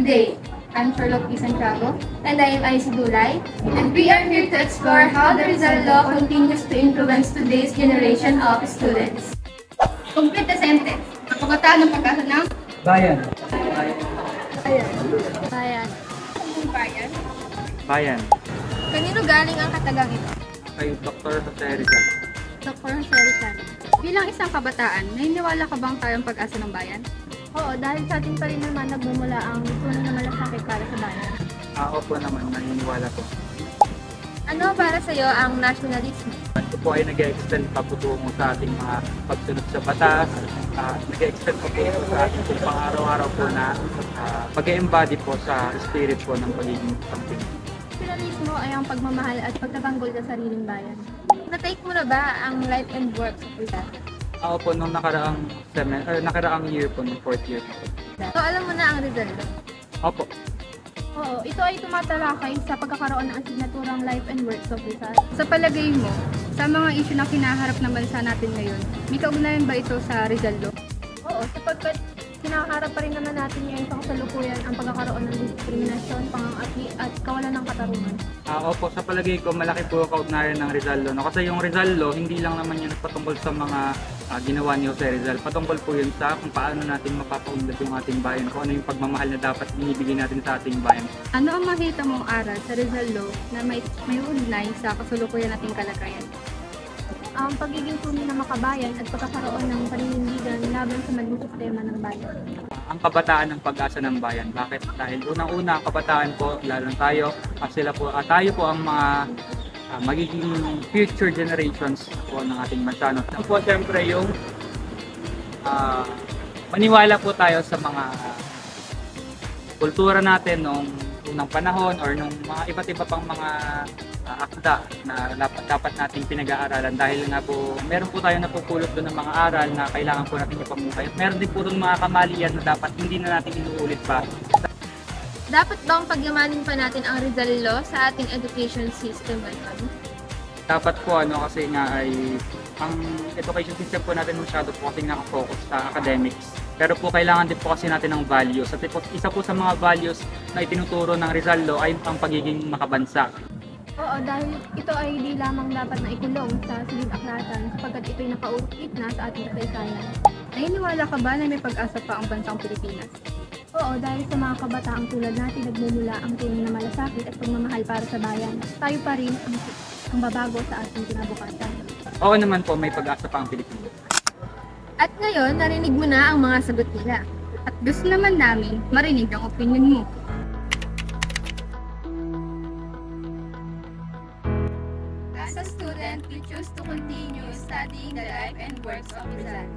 Good day. I'm Charlotte P. Santiago. And I am Icy Dulay. And we are here to explore how the Rizal Law continues to influence today's generation of students. Complete the sentence. Pagkataan ng pag-asa ng Bayan. bayan. Bayan. Bayan. Bayan. Kanino galing ang katagang ito? Kay Dr. Jose Rizal. Dr. Jose Rizal. Bilang isang kabataan, naniniwala ka bang tayong pag-asa ng bayan? Oo, dahil sa atin pa rin naman nagmumula ang tunay na malasakit para sa bayan. Opo naman, naniniwala po. Ano para sa iyo ang nationalism? Ito po ay nag-extend pa po tungo sa ating mga pagsunod sa batas. Nag-extend pa po sa ating pang-araw-araw po na pag-embody po sa spirit po ng pagiging something. Nationalismo ay ang pagmamahal at pagtatanggol sa sariling bayan. Na-take mo na ba ang life and work sa Rizal? Opo, nung nakaraang year po, nung 4th year po. So alam mo na ang Rizal Law? Opo. Oo, ito ay tumatalakay sa pagkakaroon ng asignaturang life and works of Rizal. Sa palagay mo, sa mga issue na kinaharap ng bansa natin ngayon, may kaugnayan ba ito sa Rizal Law? Oo, sapagkat kinakaharap pa rin naman natin ngayon sa kasalukuyan ang pagkakaroon ng diskriminasyon, pangangaki at kawalan ng katarungan. Opo, sa palagay ko, malaki po kaugnayan ng Rizal Law. No? Kasi yung Rizal Law, hindi lang naman yun patungkol sa mga ginawa ni Jose Rizal. Patungkol po yun sa kung paano natin mapapaunlad yung ating bayan, kung ano yung pagmamahal na dapat binibigay natin sa ating bayan. Ano ang makita mong aral sa Rizal Law na may ugnay sa kasalukuyan nating kalagayan? Ang pagiging tunay na makabayan at pagkakaroon ng paninindigan laban sa maling sistema ng bayan. Ang kabataan ng pag-asa ng bayan. Bakit? Dahil unang-una ang kabataan po, lalo na tayo, tayo po ang mga magiging future generations po ng ating bansa. No? Po siyempre yung maniwala po tayo sa mga kultura natin nung unang panahon or nung mga iba't iba pang mga akda na dapat nating pinag-aaralan dahil nga po meron po tayo napupulot doon ng mga aral na kailangan po natin ipamuhay. Meron din po doon mga kamalian na dapat hindi na natin inuulit pa. Dapat bang pagyamanin pa natin ang Rizal Law sa ating education system ngayon? Dapat po kasi nga ay ang education system po natin masyado po kasi nakafocus sa academics. Pero po kailangan din po kasi natin ng values. At isa po sa mga values na itinuturo ng Rizal Law ay ang pagiging makabansa. Oo, dahil ito ay di lamang dapat na ikulong sa silid-aklatan sapagkat ito'y nakaukit na sa ating kasaysayan. Naniniwala ka ba na may pag-asa pa ang bansang Pilipinas? Oo, dahil sa mga kabataang tulad natin nagmumula ang tunay na malasakit at pagmamahal para sa bayan. Tayo pa rin ang babago sa ating kinabukasan. Oo naman po, may pag-asa pa ang Pilipinas. At ngayon, narinig mo na ang mga sagot nila. At gusto naman namin marinig ang opinion mo. As a student, we choose to continue studying the life and works of Rizal.